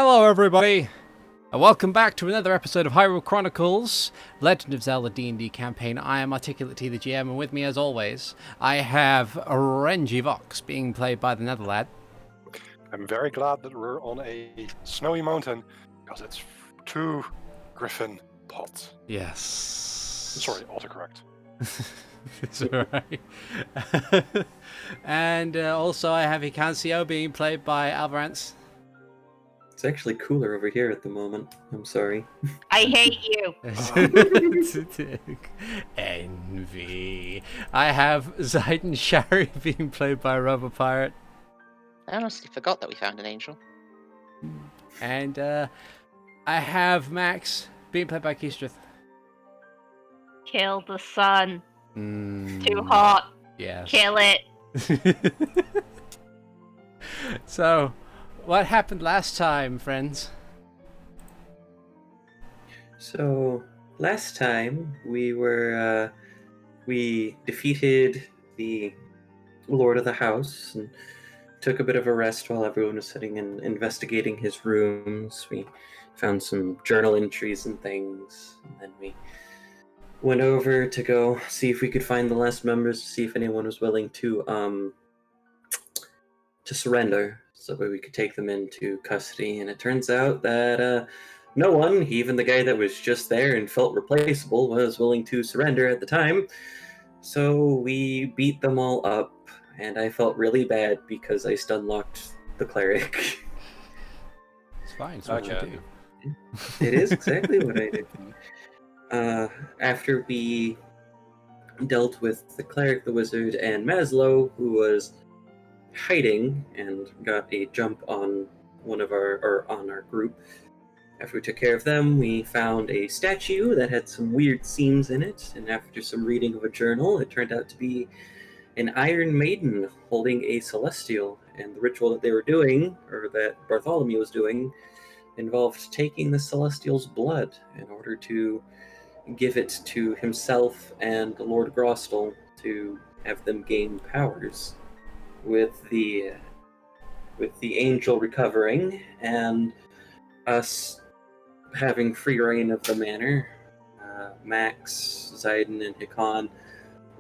Hello everybody, and welcome back to another episode of Hyrule Chronicles, Legend of Zelda D&D campaign. I am ArticulateT, the GM, and with me as always, I have Renji Vox, being played by TheNetherlad. I'm very glad that we're on a snowy mountain, because it's 2 griffin pots. Yes. Sorry, autocorrect. It's alright. And also I have Hikan Sio, being played by Alvarance. It's actually cooler over here at the moment. I'm sorry. I hate you. Envy. I have Ziden Shari, being played by Rubber Pirate. I honestly forgot that we found an angel. And I have Max, being played by Keistrith. Kill the sun. It's Too hot. Yeah. Kill it. So, what happened last time, friends? So, last time we defeated the Lord of the House and took a bit of a rest while everyone was sitting and investigating his rooms. We found some journal entries and things, and then we went over to go see if we could find the last members, to see if anyone was willing to surrender, so that we could take them into custody. And it turns out that no one, even the guy that was just there and felt replaceable, was willing to surrender at the time. So we beat them all up, and I felt really bad because I stun-locked the cleric. It's fine, it's what you do. It is exactly what I did. After we dealt with the cleric, the wizard, and Maslow, who was hiding and got a jump on on our group. After we took care of them, we found a statue that had some weird seams in it, and after some reading of a journal, it turned out to be an Iron Maiden holding a celestial, and the ritual that they were doing, or that Bartholomew was doing, involved taking the celestial's blood in order to give it to himself and Lord Grostel to have them gain powers. With the angel recovering and us having free reign of the manor, Max, Ziden, and Hikan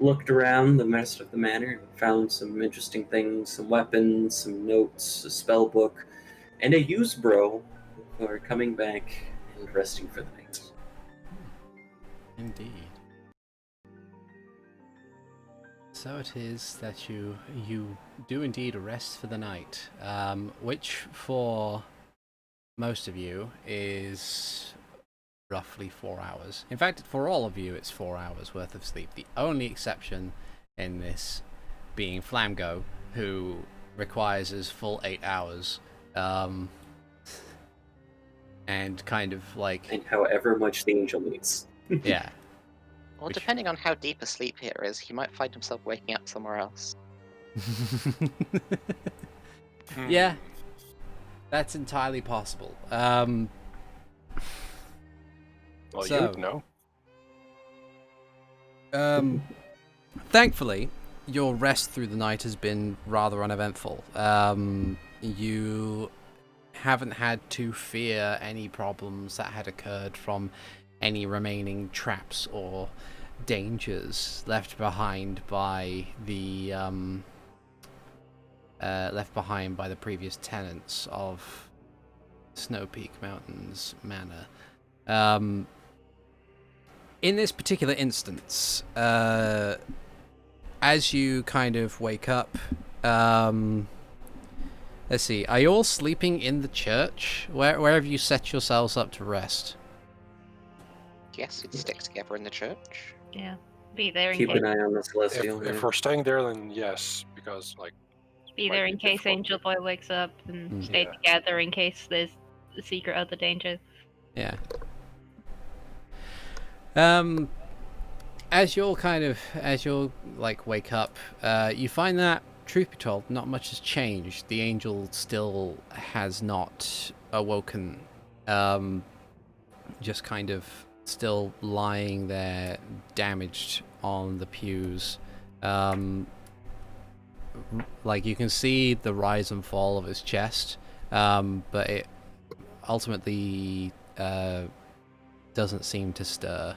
looked around the rest of the manor and found some interesting things, some weapons, some notes, a spell book, and a used bro who are coming back and resting for the night. Indeed. So it is that you do indeed rest for the night, which for most of you is roughly 4 hours. In fact, for all of you, it's 4 hours worth of sleep. The only exception in this being Flamgo, who requires his full 8 hours, and kind of like... And however much the angel needs. Yeah. Well, depending on how deep a sleep here is, he might find himself waking up somewhere else. Yeah, that's entirely possible. Well, so, you'd know. Thankfully, your rest through the night has been rather uneventful. You haven't had to fear any problems that had occurred from any remaining traps or dangers left behind by the previous tenants of Snowpeak Manor. In this particular instance, as you kind of wake up, let's see, are you all sleeping in the church? Where have you set yourselves up to rest? Yes, we'd stick together in the church. Yeah, be there in Keep case. an eye on the celestial. If we're staying there, then yes, because Be might there be in case difficult. Angel Boy wakes up, and stay Yeah. together in case there's a secret other danger. Yeah. As you'll wake up, you find that, truth be told, not much has changed. The angel still has not awoken. Just kind of still lying there, damaged on the pews. Like, you can see the rise and fall of his chest, but it ultimately doesn't seem to stir.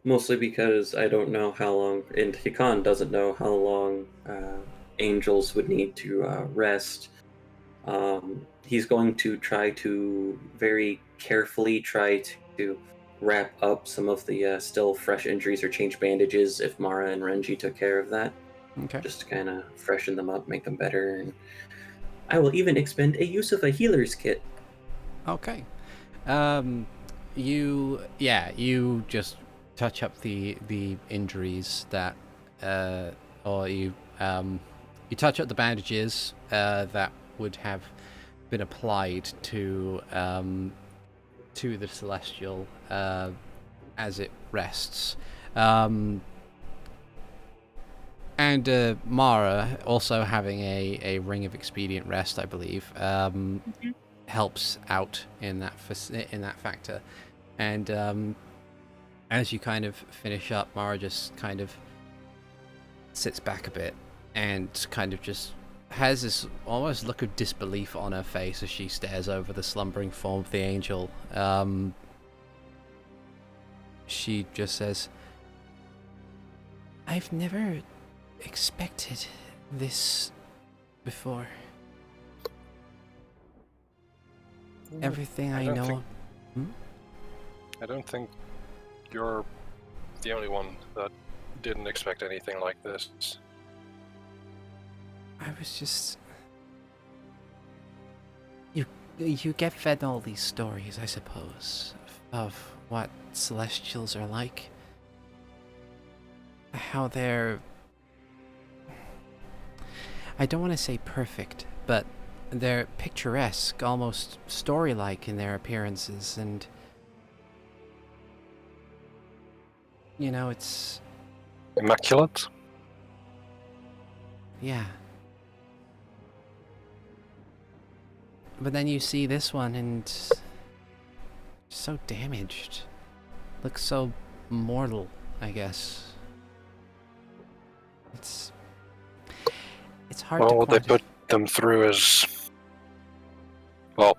Mostly because I don't know how long, and Hikan doesn't know how long angels would need to rest. He's going to try to very carefully try to wrap up some of the still fresh injuries or change bandages if Mara and Renji took care of that. Okay. Just to kind of freshen them up, make them better. And I will even expend a use of a healer's kit. Okay. You just touch up the injuries that or you touch up the bandages that would have been applied to the celestial as it rests. And Mara, also having a ring of expedient rest, I believe, helps out in that factor. And as you kind of finish up, Mara just kind of sits back a bit and kind of just has this almost look of disbelief on her face as she stares over the slumbering form of the angel. She just says, "I've never expected this before. Everything I know." I don't think you're the only one that didn't expect anything like this. I was just... You get fed all these stories, I suppose, of what Celestials are like. How they're... I don't want to say perfect, but they're picturesque, almost story-like in their appearances, and... You know, it's... Immaculate? Yeah. But then you see this one and... so damaged. Looks so mortal, I guess. It's hard to Well, they put them through as... well,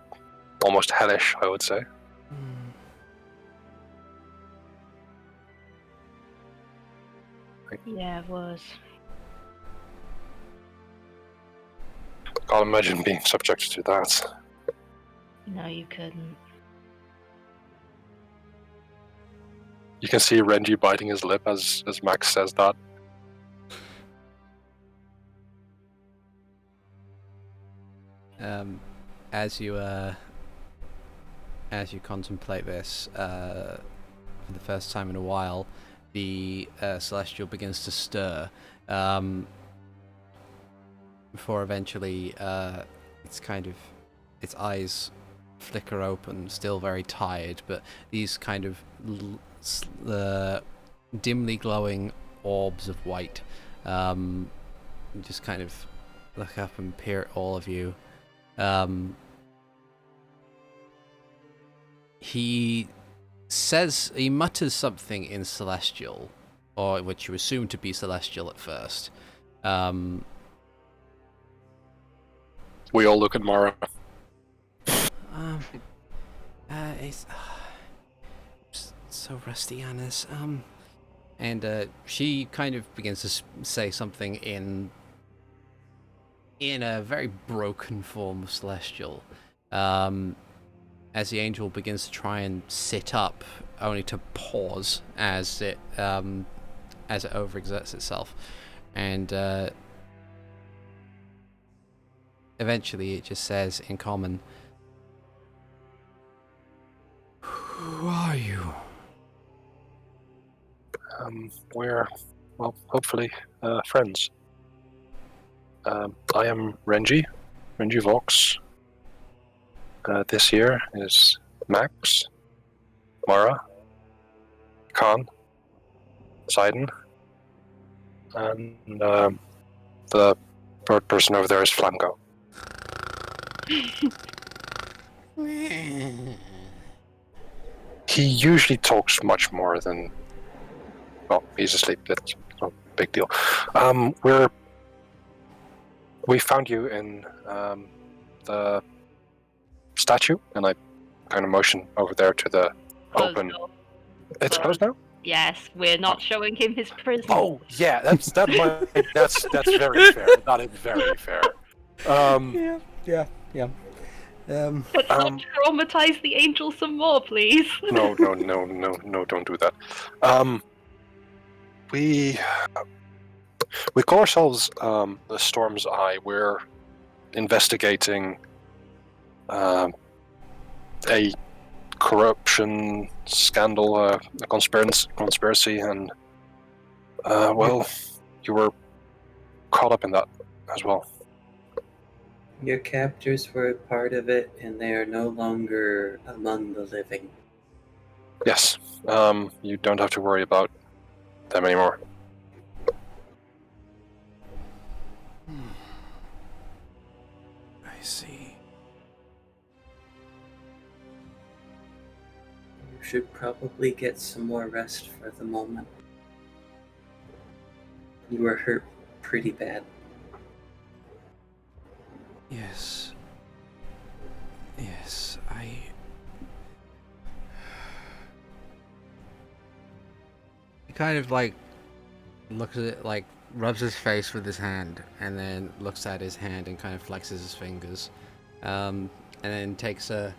almost hellish, I would say. Yeah, it was. Can't imagine being subject to that. No, you couldn't. You can see Renji biting his lip as Max says that. As you contemplate this for the first time in a while, the celestial begins to stir before eventually its eyes flicker open, still very tired, but these kind of dimly glowing orbs of white just kind of look up and peer at all of you. He mutters something in Celestial, or which you assume to be Celestial at first. We all look at Mara. It's so rusty on us. And she kind of begins to say something in a very broken form of Celestial. As the angel begins to try and sit up, only to pause as it overexerts itself, and eventually it just says in common, "Who are you?" We're, well, hopefully, friends. I am Renji Vox. This here is Max, Mara, Khan, Ziden, and the bird person over there is Flango. He usually talks much more than Well, he's asleep. It's no big deal. We found you in the statue, and I kind of motion over there to the Closed open. door. It's closed now. Yes, we're not showing him his prison. Oh yeah, that's very fair. That is very fair. Yeah. Let's not traumatize the angel some more, please. No, don't do that. We call ourselves the Storm's Eye. We're investigating a corruption scandal, a conspiracy, and well, you were caught up in that as well. Your captors were a part of it, and they are no longer among the living. Yes, you don't have to worry about them anymore. I see. You should probably get some more rest for the moment. You were hurt pretty bad. Yes. He kind of like looks at it, like rubs his face with his hand, and then looks at his hand and kind of flexes his fingers, and then takes a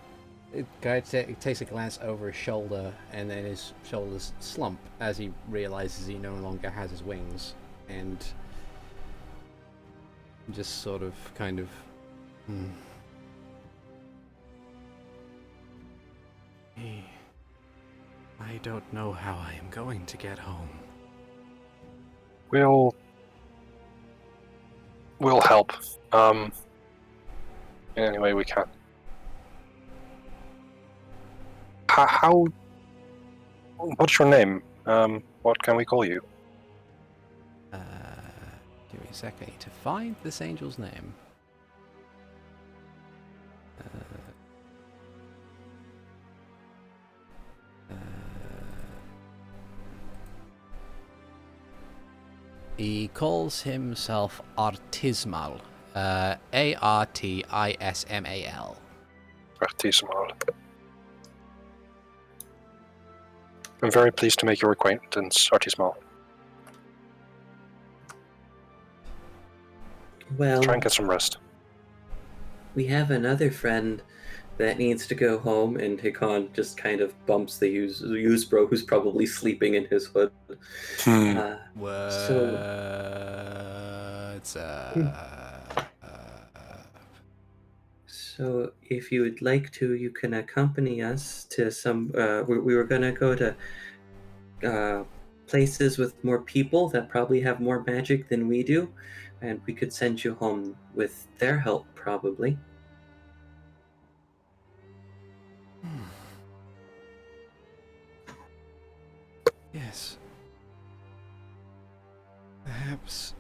glance over his shoulder, and then his shoulders slump as he realizes he no longer has his wings, and just sort of kind of I don't know how I am going to get home. We'll help. In any way we can. How? What's your name? What can we call you? Give me a sec. I need to find this angel's name. He calls himself Artismal. Artismal. Artismal. I'm very pleased to make your acquaintance, Artismal. Well, Try and get some rest. we have another friend that needs to go home, and Hikan just kind of bumps the Usbro, who's probably sleeping in his hood. So if you would like to, you can accompany us to some. We were gonna go to places with more people that probably have more magic than we do, and we could send you home with their help, probably. Yes. Perhaps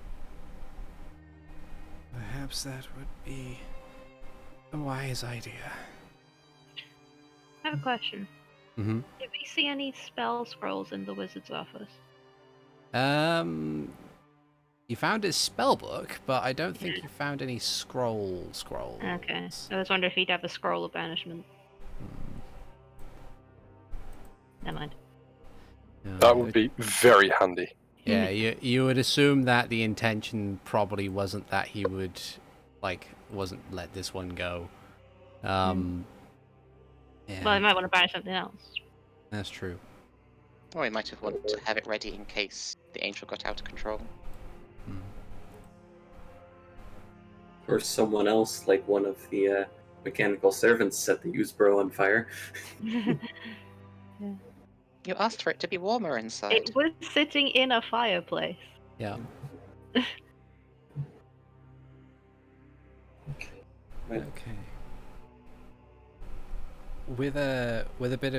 that would be a wise idea. I have a question. Mm-hmm. Did we see any spell scrolls in the wizard's office? You found his spell book, but I don't think you found any scrolls. Okay. I was wondering if he'd have a scroll of banishment. Never mind. No, That would be very handy. Yeah, you would assume that the intention probably wasn't that he would, wasn't let this one go. Yeah. Well, I might want to banish something else. That's true. Or he might have wanted to have it ready in case the angel got out of control. Or someone else, like one of the mechanical servants, set the Usbro on fire. You asked for it to be warmer inside. It was sitting in a fireplace. Yeah. Okay. With a bit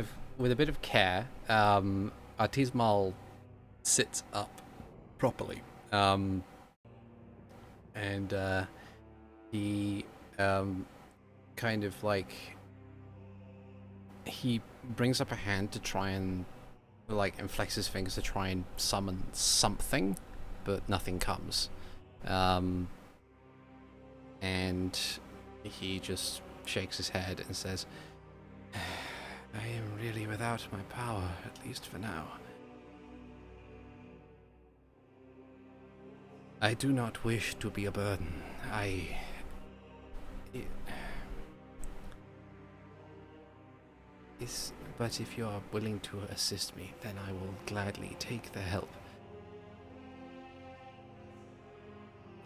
of care, Artismal sits up properly, and he kind of he brings up a hand to try and like inflects his fingers to try and summon something, but nothing comes. And he just shakes his head and says, I am really without my power, at least for now. I do not wish to be a burden. But if you are willing to assist me, then I will gladly take the help.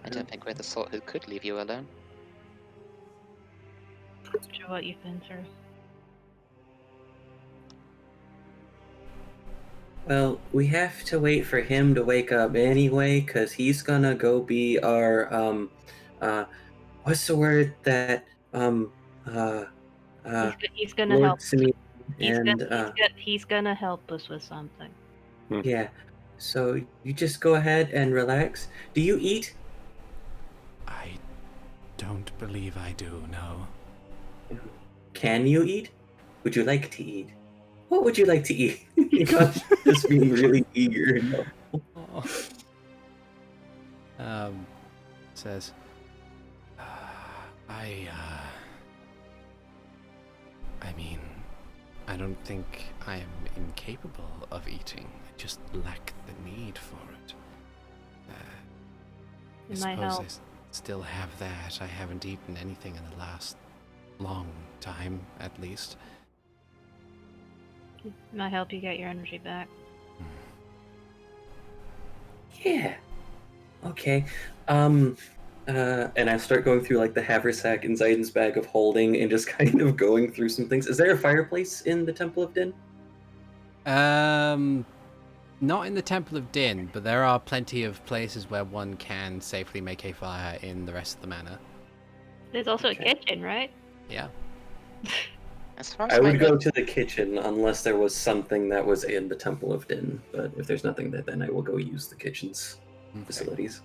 I don't think we're the sort who could leave you alone. After what you've been through. Well, we have to wait for him to wake up anyway, because he's gonna go be our, what's the word that, He's gonna help. And, He's gonna help us with something. yeah. So you just go ahead and relax. Do you eat? I don't believe I do, no. Can you eat? Would you like to eat? What would you like to eat? Gosh, just being really eager. Says, I mean, I don't think I am incapable of eating. I just lack the need for it. I suppose I still have that. I haven't eaten anything in the last long time, at least. Might help you get your energy back. Yeah. Okay. And I start going through like the haversack and Ziden's bag of holding and just kind of going through some things. Is there a fireplace in the Temple of Din? Not in the Temple of Din, but there are plenty of places where one can safely make a fire in the rest of the manor. There's also a kitchen, right? Yeah. As far as I would go notes, to the kitchen unless there was something that was in the Temple of Din. But if there's nothing there, then I will go use the kitchen's facilities.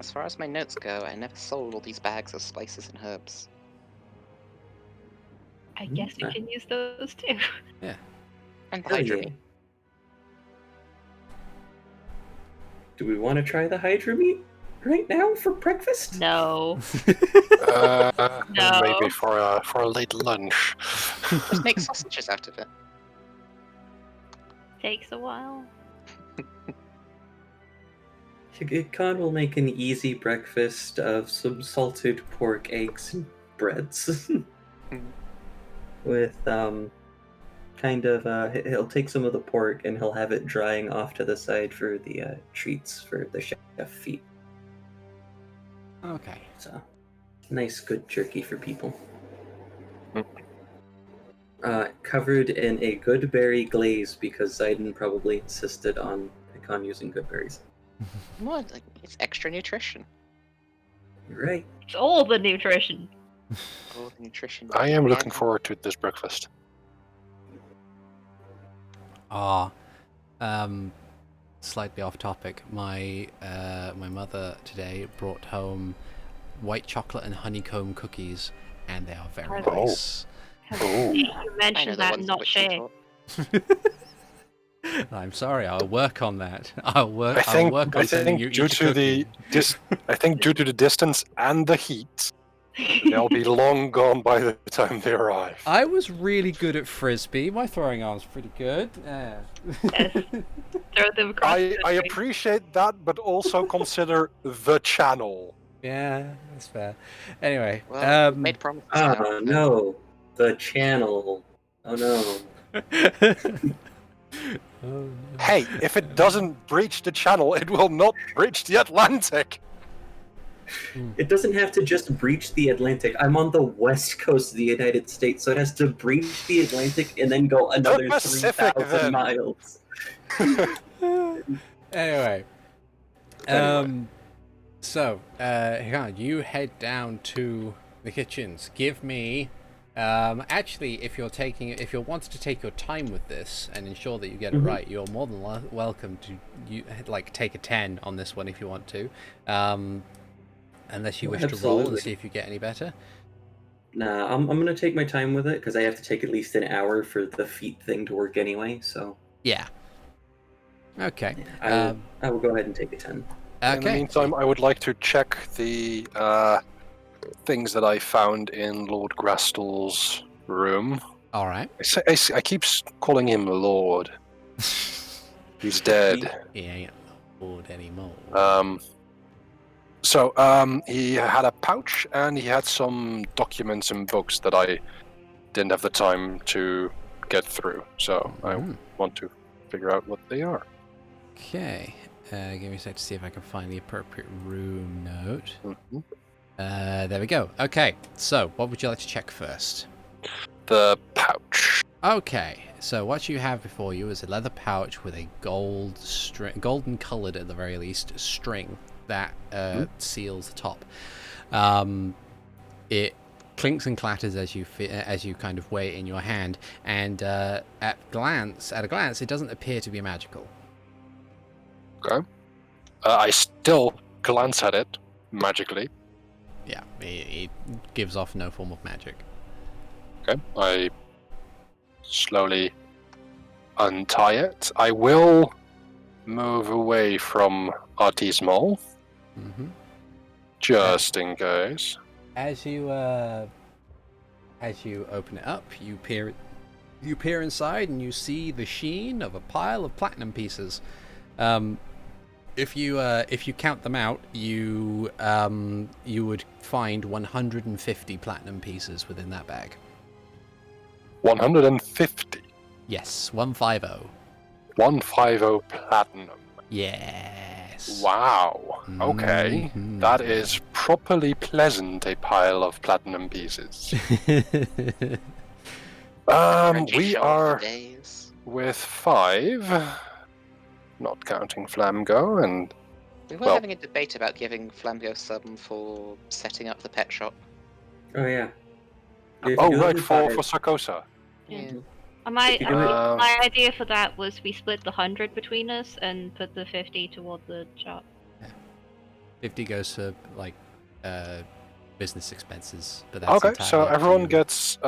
as far as my notes go, I never sold all these bags of spices and herbs. I guess you can use those too. Yeah. And the Hell Hydra yeah. meat. Do we want to try the Hydra meat right now for breakfast? No. Maybe for a late lunch. Just make sausages out of it. Takes a while. Khan will make an easy breakfast of some salted pork, eggs, and breads. With he'll take some of the pork and he'll have it drying off to the side for the treats for the chef feet. Okay. So nice, good jerky for people. Covered in a good berry glaze because Ziden probably insisted on Hikan using good berries. What? Like, it's extra nutrition. You're right. It's all the nutrition. All the nutrition. I am looking forward to this breakfast. Slightly off topic. My mother today brought home white chocolate and honeycomb cookies, and they are very nice. You I know mentioned the that, ones not which you Shay. thought. I'm sorry. I'll work on that. I'll work I think on sending you due each to the distance and the heat, they'll be long gone by the time they arrive. I was really good at frisbee. My throwing arm's pretty good. Yeah. Yes. Throw them across I the screen. appreciate that, but also consider the channel. Yeah, that's fair. Anyway, Well, we made promises. Ah, no. The channel. Oh no. Oh, no. Hey, if it doesn't breach the channel, it will not breach the Atlantic. It doesn't have to just breach the Atlantic. I'm on the west coast of the United States, so it has to breach the Atlantic and then go another Pacific, 3,000 then. miles. Anyway, Anyway. so Hikan, you head down to the kitchens. Give me, actually, if you're wanting to take your time with this and ensure that you get it right, you're more than welcome to take a 10 on this one if you want to, unless you wish to roll and Absolutely. see if you get any better. Nah, I'm gonna take my time with it because I have to take at least an hour for the feet thing to work anyway. So Yeah. Okay. I will go ahead and take a 10. In the Okay. meantime, I would like to check the things that I found in Lord Grastel's room. All right. I keep calling him Lord. He's dead. He ain't bored anymore. So he had a pouch and he had some documents and books that I didn't have the time to get through. So I want to figure out what they are. Okay. Give me a sec to see if I can find the appropriate room note. Mm-hmm. There we go. Okay. So, what would you like to check first? The pouch. Okay. So, what you have before you is a leather pouch with a golden coloured at the very least, string that seals the top. It clinks and clatters as you kind of weigh it in your hand, and at a glance, it doesn't appear to be magical. Okay. I still glance at it magically. Yeah, it gives off no form of magic. Okay. I slowly untie it. I will move away from Artismal, just in case. As you open it up, you peer inside, and you see the sheen of a pile of platinum pieces. If you count them out, you would find 150 platinum pieces within that bag. 150. Yes, 150. 150 platinum. Yes. Wow. Okay. Mhm. That is properly pleasant, a pile of platinum pieces. We are with 5, not counting Flamgo, and We were having a debate about giving Flamgo some for setting up the pet shop. Oh yeah. right, for Sarkosa. Yeah. If My you do it- my idea for that was we split the 100 between us and put the 50 toward the shop. 50 goes to like business expenses, but that's Okay, entirely so up to everyone you. gets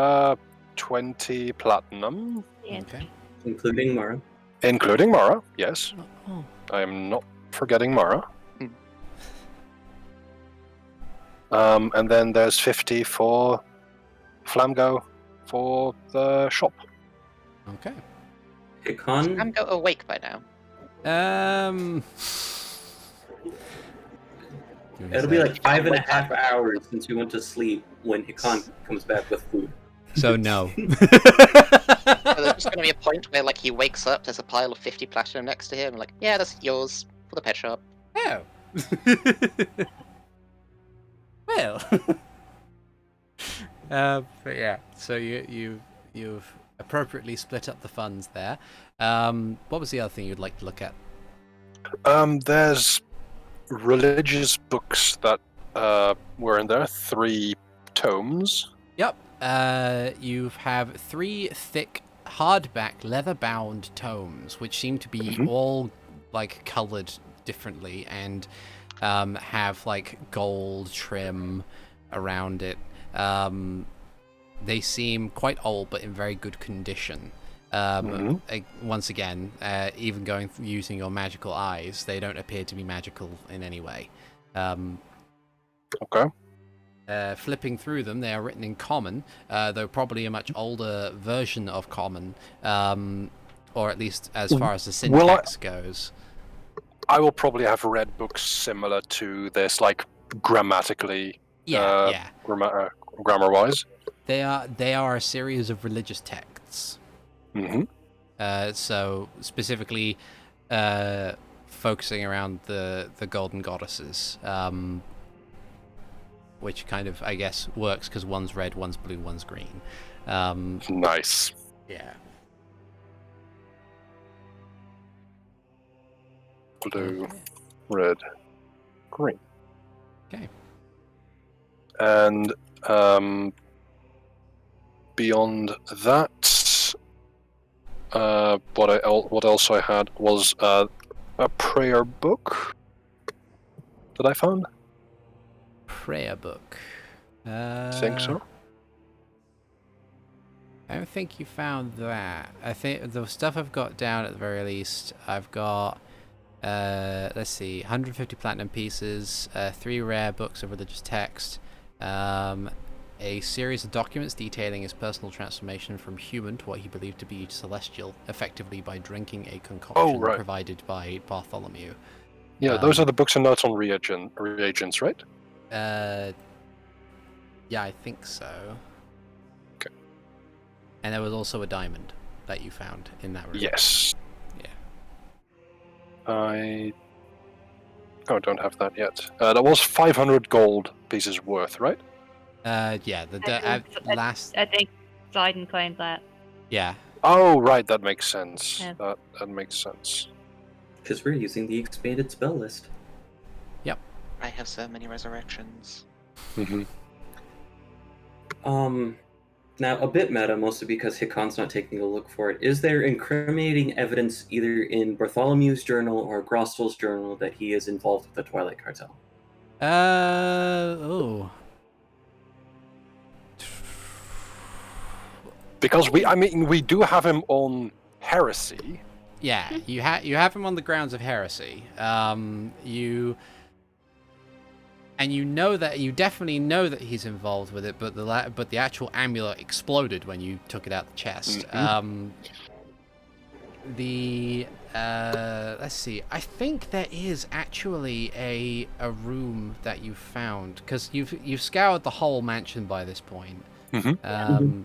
20 platinum, Yeah. Okay. including Mara. including Mara. Yes, Oh. I am not forgetting Mara. And then there's 50 for Flamgo for the shop. Okay. Hikan, Flamgo awake by now. it'll be like 5.5 hours since you went to sleep when Hikan comes back with food. So no. So there's just going to be a point where, like, he wakes up, there's a pile of 50 platinum next to him, and like, yeah, that's yours for the pet shop. Oh. Well. But yeah, so you've appropriately split up the funds there. What was the other thing you'd like to look at? There's religious books that were in there, 3 tomes. Yep. You have 3 thick, hardback, leather-bound tomes, which seem to be all like coloured differently and have like gold trim around it. They seem quite old, but in very good condition. Once again, even using your magical eyes, they don't appear to be magical in any way. Okay. Flipping through them, they are written in Common, though probably a much older version of Common, or at least as far as the syntax goes. I will probably have read books similar to this, like grammatically, grammar-wise. They are a series of religious texts. So specifically, focusing around the golden goddesses, which kind of, I guess, works because one's red, one's blue, one's green. Nice. Yeah. Blue, red, green. Okay. And beyond that, what else I had was a prayer book that I found. Prayer book. Think so. I don't think you found that. I think the stuff I've got down at the very least, I've got, let's see, 150 platinum pieces, 3 rare books of religious text, a series of documents detailing his personal transformation from human to what he believed to be celestial, effectively by drinking a concoction provided by Bartholomew. Yeah, those are the books and notes on reagents, right? Yeah, I think so. Okay. And there was also a diamond that you found in that room. Yes. Yeah. I don't have that yet. That was 500 gold pieces worth, right? Yeah, last... I think Ziden claimed that. Yeah. Oh, right, that makes sense. Yeah. That makes sense. Because we're using the expanded spell list. Yep. I have so many resurrections. Mm-hmm. Now, a bit meta, mostly because Hikan's not taking a look for it. Is there incriminating evidence either in Bartholomew's journal or Grostel's journal that he is involved with the Twilight Cartel? Oh. Because we do have him on heresy. Yeah, you have him on the grounds of heresy. You definitely know that he's involved with it, but the actual amulet exploded when you took it out the chest. Mm-hmm. Let's see. I think there is actually a room that you found, because you've scoured the whole mansion by this point. Mm-hmm.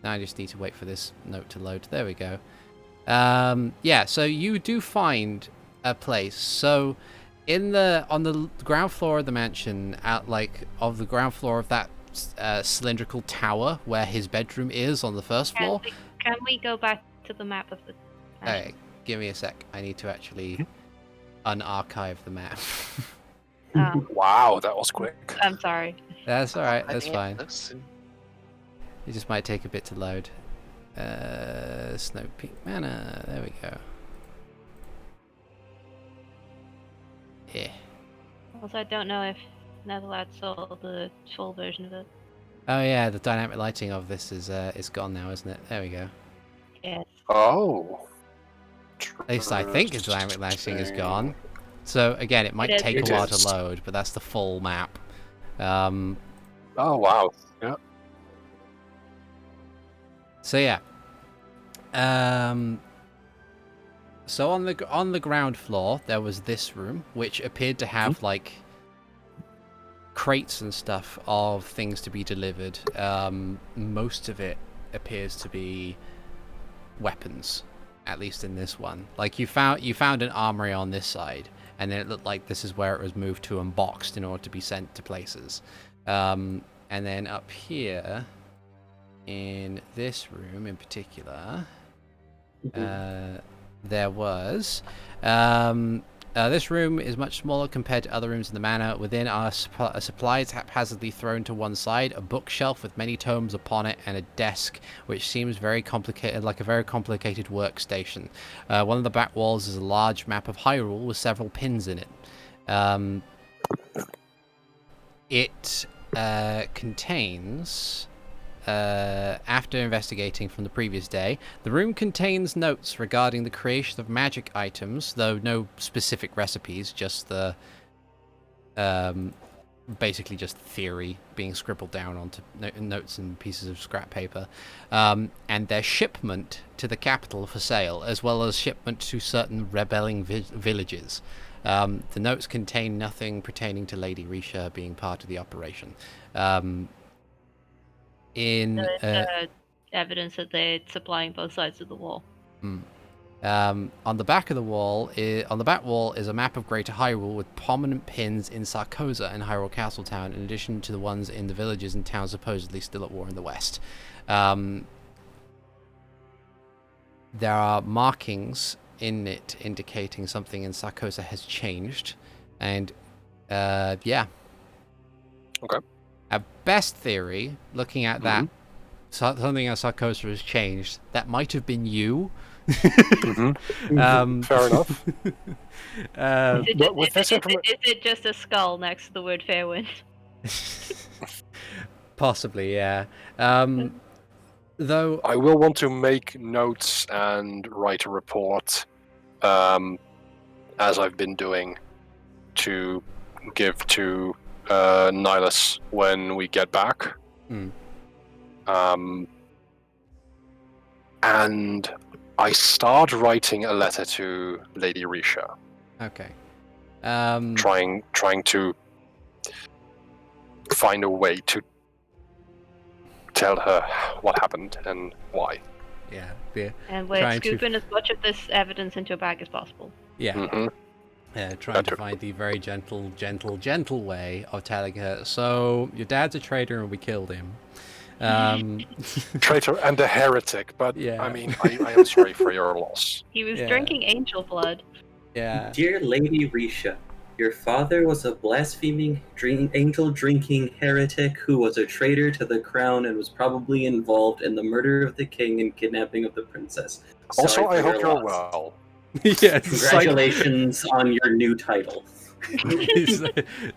Now I just need to wait for this note to load. There we go. Yeah, so you do find a place. So on the ground floor of the mansion, of the ground floor of that cylindrical tower where his bedroom is on the first floor. Can we go back to the map of the mansion? Hey, give me a sec. I need to actually unarchive the map. Oh, Wow, that was quick. I'm sorry. That's all right. I That's think fine. it's- It just might take a bit to load. Snowpeak Manor. There we go. Yeah. Also, I don't know if Netherlad saw the full version of it. Oh yeah, the dynamic lighting of this is gone now, isn't it? There we go. Yes. Oh. At least I think the dynamic lighting is gone. So again, it might It is. take It a while is. to load, but that's the full map. Oh wow. Yeah. So yeah. So on the ground floor there was this room, which appeared to have like crates and stuff of things to be delivered. Most of it appears to be weapons, at least in this one. Like you found an armory on this side, and then it looked like this is where it was moved to and boxed in order to be sent to places. And then up here, in this room in particular, there was this room is much smaller compared to other rooms in the manor. Within are supplies haphazardly thrown to one side, a bookshelf with many tomes upon it, and a desk which seems very complicated, like a very complicated workstation. One of the back walls is a large map of Hyrule with several pins in it. It contains, after investigating from the previous day, the room contains notes regarding the creation of magic items, though no specific recipes, just the basically just theory being scribbled down onto notes and pieces of scrap paper, and their shipment to the capital for sale, as well as shipment to certain rebelling villages. The notes contain nothing pertaining to Lady Risha being part of the operation. Evidence that they're supplying both sides of the wall. On the back of the wall, on the back wall, is a map of Greater Hyrule with prominent pins in Sarkoza and Hyrule Castletown, in addition to the ones in the villages and towns supposedly still at war in the west. There are markings in it indicating something in Sarkoza has changed, and yeah. Okay. Our best theory, looking at that, something in Sarkoza has changed. That might have been you. Fair enough. Is it just a skull next to the word Fairwind? Possibly, yeah. Though I will want to make notes and write a report, as I've been doing, to give to Nihilus when we get back. And I start writing a letter to Lady Risha. okay. Trying to find a way to tell her what happened and why. Yeah. And we're Trying to- scooping as much of this evidence into a bag as possible. Yeah. Mm-hmm. Trying to find the very gentle way of telling her, so your dad's a traitor and we killed him. Traitor and a heretic, but Yeah. I mean, I am sorry for your loss. He was Yeah. drinking angel blood. Yeah. Dear Lady Risha, your father was a blaspheming, angel-drinking heretic who was a traitor to the crown and was probably involved in the murder of the king and kidnapping of the princess. Also, Sorry I for hope your you're loss. well. Yes. Congratulations on your new title.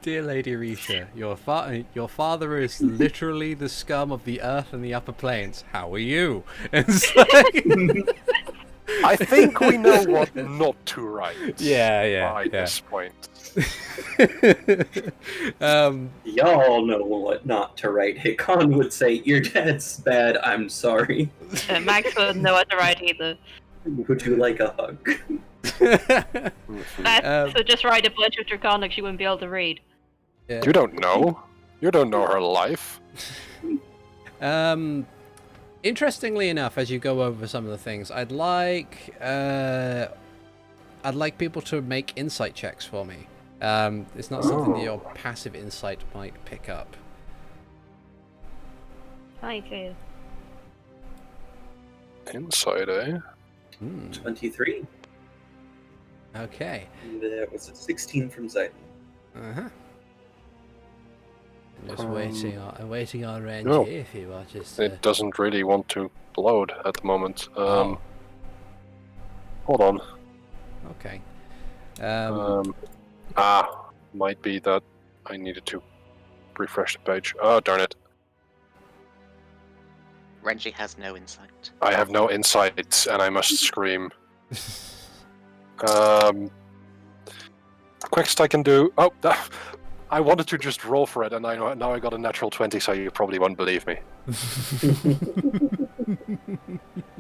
Dear Lady Risha, your father is literally the scum of the earth and the upper planes. How are you? It's like... I think we know what not to write. Yeah. By this point. Y'all know what not to write. Hikan would say, your dad's bad, I'm sorry. Max wouldn't know what to write either. Would you like a hug? So just write a bunch of Draconic she wouldn't be able to read. Yeah. You don't know. You don't know her life. Interestingly enough, as you go over some of the things, I'd like people to make insight checks for me. It's not something that your passive insight might pick up. Thank you. Inside, eh? 23. Okay. And that was a 16 from Ziden. Uh-huh. Just waiting on Renji no. if he watches. It doesn't really want to load at the moment. Oh. Hold on. Okay. Might be that I needed to refresh the page. Oh, darn it. Renji has no insight. I have no insight, and I must scream. Quickest I can do... Oh, I wanted to just roll for it, and now I got a natural 20, so you probably won't believe me.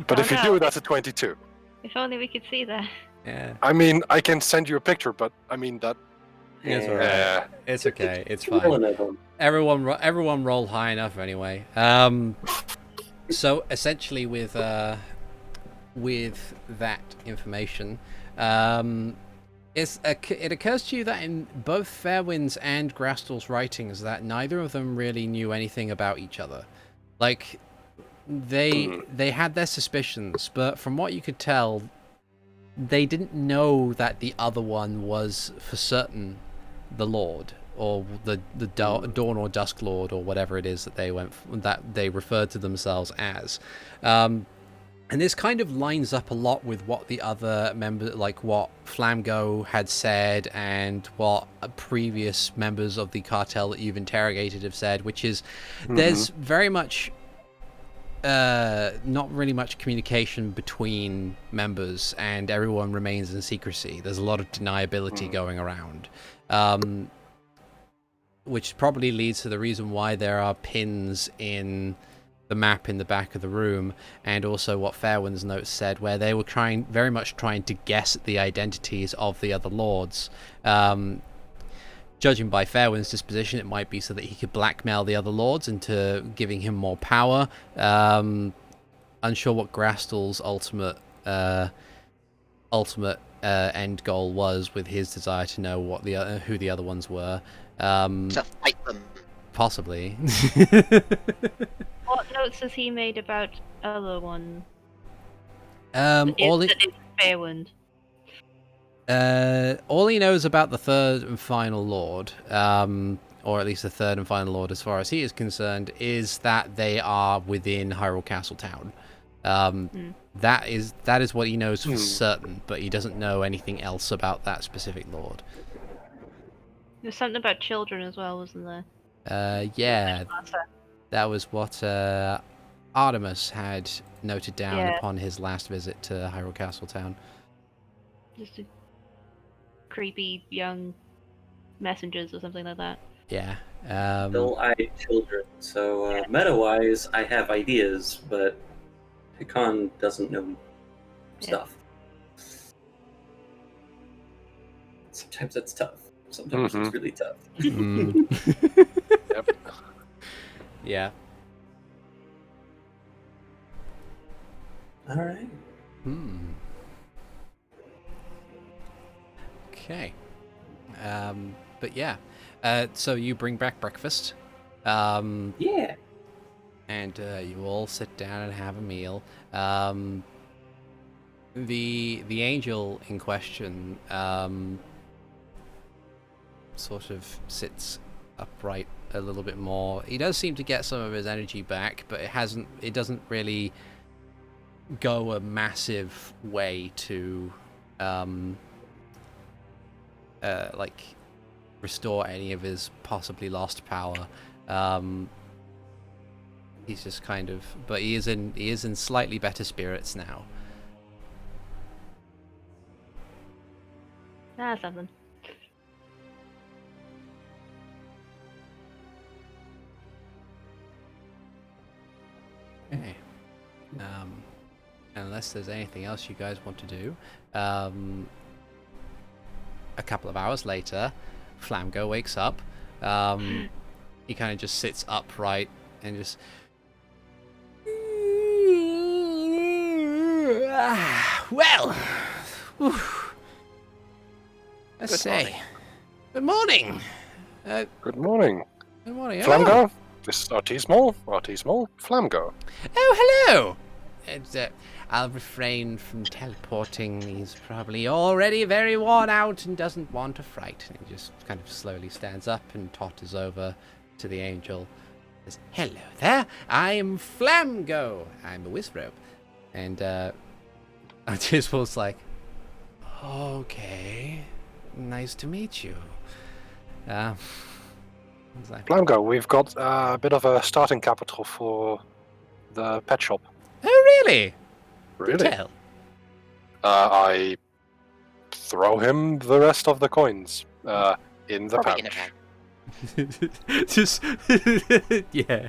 But if you do, that's a 22. If only we could see that. Yeah. I mean, I can send you a picture, but I mean that... It's alright. It's okay. It's Well fine. enough. Everyone rolled high enough anyway. So essentially, with that information, it occurs to you that in both Fairwind's and Grastel's writings, that neither of them really knew anything about each other. Like, they had their suspicions, but from what you could tell, they didn't know that the other one was for certain the Lord, or the Dawn or Dusk Lord, or whatever it is that they referred to themselves as. And this kind of lines up a lot with what the other members, like what Flamgo had said, and what previous members of the cartel that you've interrogated have said, which is there's very much not really much communication between members, and everyone remains in secrecy. There's a lot of deniability going around. Which probably leads to the reason why there are pins in the map in the back of the room, and also what Fairwind's notes said, where they were very much trying to guess at the identities of the other lords. Judging by Fairwind's disposition, it might be so that he could blackmail the other lords into giving him more power. Unsure what Grastel's ultimate end goal was, with his desire to know what who the other ones were. To fight them. Possibly. What notes has he made about other one? All It's Fairwind. he knows about the third and final Lord, or at least the third and final Lord as far as he is concerned, is that they are within Hyrule Castle Town. That is what he knows for certain, but he doesn't know anything else about that specific Lord. There's something about children as well, wasn't there? Yeah. That was what Artemis had noted down Yeah. upon his last visit to Hyrule Castle Town. Just a creepy young messengers or something like that. Yeah. Dull-eyed children. So meta-wise, I have ideas, but Hikan doesn't know stuff. Sometimes it's tough. Sometimes it's really tough. Yep. Yeah. All right. Okay. But yeah. So you bring back breakfast. Yeah. And you all sit down and have a meal. The angel in question sort of sits upright a little bit more. He does seem to get some of his energy back, but it doesn't really go a massive way to like restore any of his possibly lost power. He's just kind of, but he is in slightly better spirits now. That's something. Okay. Unless there's anything else you guys want to do. A couple of hours later, Flamgo wakes up. He kind of just sits upright and just... well, let's say, good morning. Good morning. Good morning. Flamgo? This is RT Small. Flamgo. Oh, hello. And, I'll refrain from teleporting. He's probably already very worn out and doesn't want a fright. And he just kind of slowly stands up and totters over to the angel. Says, hello there. I'm Flamgo. I'm a wizrobe. And just was like, okay, nice to meet you. Flamgo, we've got a bit of a starting capital for the pet shop. Oh, really? Really? Tell. I throw him the rest of the coins in the Probably in a pouch. bag. Just yeah.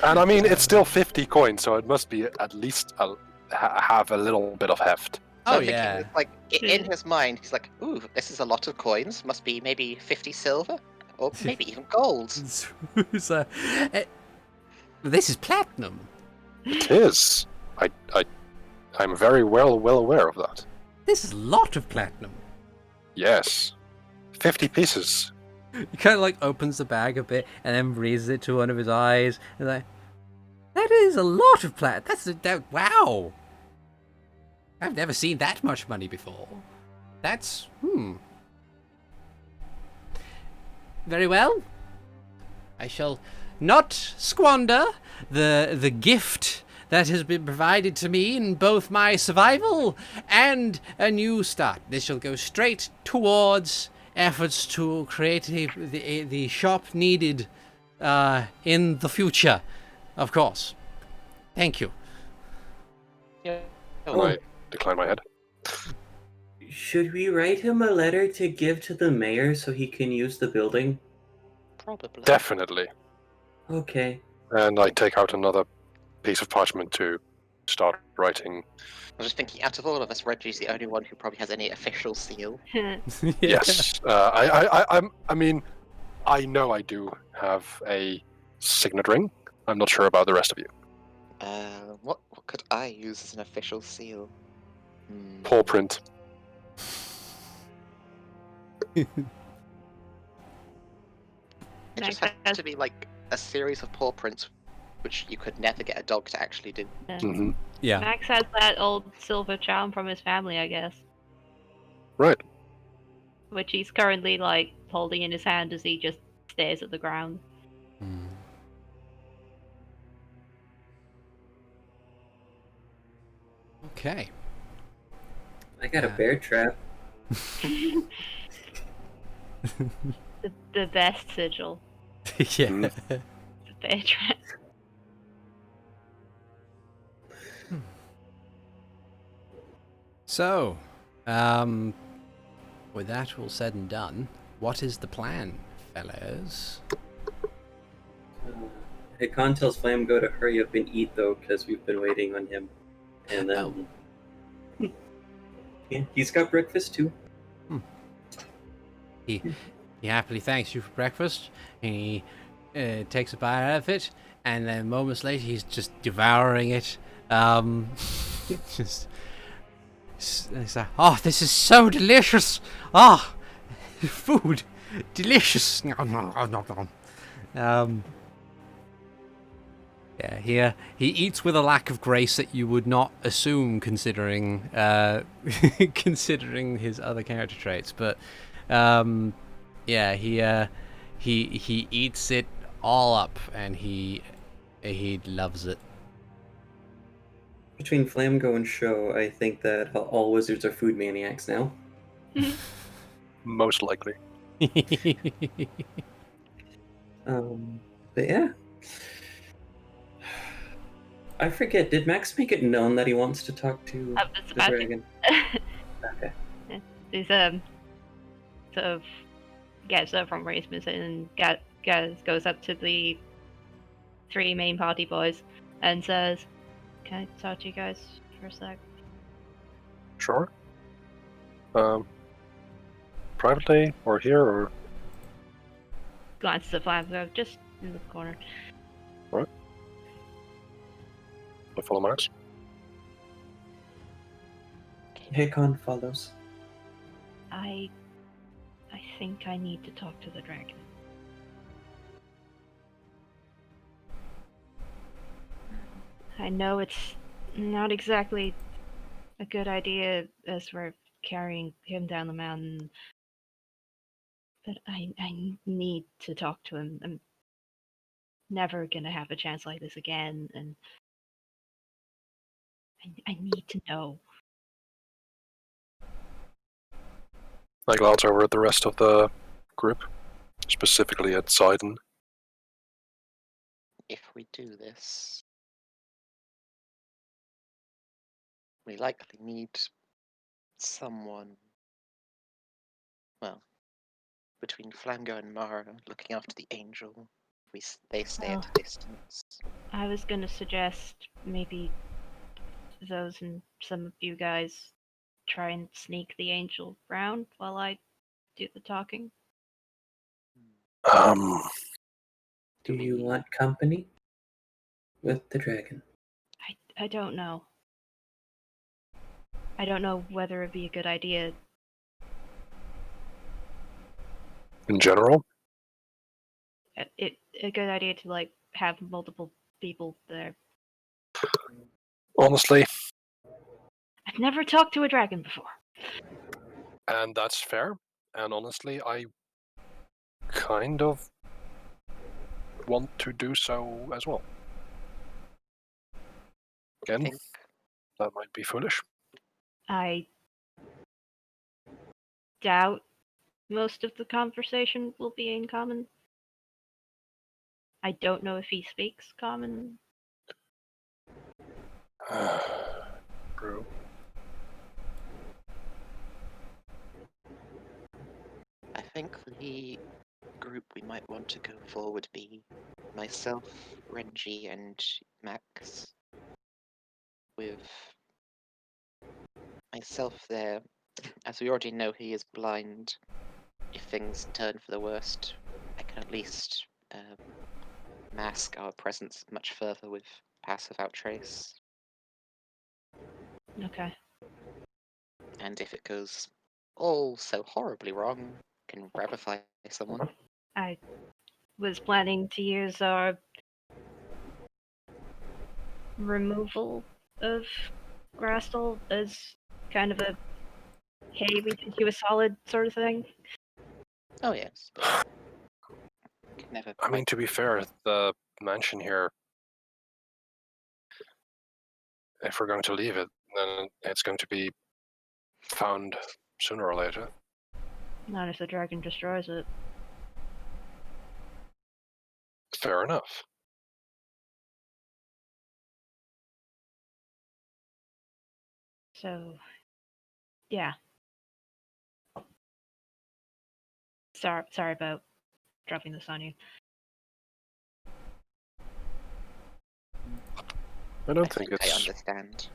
And I mean, it's still 50 coins, so it must be at least have a little bit of heft. Oh I'm thinking, yeah. like in his mind, he's like, "Ooh, this is a lot of coins. Must be maybe 50 silver, or maybe even gold." So, this is platinum. It is. I'm very well aware of that. This is a lot of platinum. Yes. 50 pieces. He kind of like opens the bag a bit and then raises it to one of his eyes and like, that is a lot of platinum. Wow. I've never seen that much money before. That's Very well. I shall not squander the gift that has been provided to me in both my survival and a new start. This shall go straight towards efforts to create the shop needed in the future, of course. Thank you. Yeah. I decline my head. Should we write him a letter to give to the mayor so he can use the building? Probably. Definitely. Okay. And I take out another piece of parchment to start writing. I'm just thinking, out of all of us, Reggie's the only one who probably has any official seal. Yes. I mean, I know I do have a signet ring. I'm not sure about the rest of you. What could I use as an official seal? Paw print. It just has to be like a series of paw prints, which you could never get a dog to actually do. Mm-hmm. Yeah. Max has that old silver charm from his family, I guess, Right. which he's currently like holding in his hand as he just stares at the ground. Okay. I got a bear trap. The best sigil. Yeah. bear trap. So, with that all said and done, what is the plan, fellas? Hikan tells Flamgo to hurry up and eat, though, because we've been waiting on him. And then... Oh. Yeah, he's got breakfast, too. He happily thanks you for breakfast, and he takes a bite out of it, and then moments later he's just devouring it. Just he's like, oh, this is so delicious! Ah, food, delicious. Yeah, he eats with a lack of grace that you would not assume, considering considering his other character traits. But yeah, he eats it all up, and he loves it. Between Flamgo and Sho, I think that all wizards are food maniacs now. Most likely. But yeah. I forget, did Max make it known that he wants to talk to I was the about to- dragon? Okay. He's sort of gets up from where he's been sitting and goes up to the 3 main party boys and says, "Can I talk to you guys for a sec?" Sure. Privately or here or Glances at Flamgo, just in the corner. I follow Max? Hikan follows. I think I need to talk to the dragon. I know it's not exactly a good idea as we're carrying him down the mountain, but I need to talk to him. I'm never gonna have a chance like this again, and I need to know. I glance over at the rest of the group, specifically at Ziden. If we do this, we likely need someone, well, between Flamgo and Mara looking after the angel. They stay at a distance. I was gonna suggest maybe those and some of you guys try and sneak the angel round while I do the talking. Do you want company? With the dragon. I don't know. I don't know whether it'd be a good idea. In general? A good idea to like have multiple people there. Honestly, I've never talked to a dragon before. and that's fair. And honestly, I kind of want to do so as well. Again, Think that might be foolish. I doubt most of the conversation will be in common. I don't know if he speaks common. True. I think the group we might want to go for would be myself, Renji, and Max. With myself there, as we already know he is blind. If things turn for the worst, I can at least mask our presence much further with passive outtrace. Okay. And if it goes all so horribly wrong, can rabify someone. I was planning to use our removal of Grastel as kind of a hey, we did you a solid sort of thing. Oh yes, but can never I mean, to be fair, the mansion here, if we're going to leave it, then it's going to be found sooner or later. Not if the dragon destroys it. Fair enough. So, yeah. Sorry about dropping this on you. I don't think I it's understand.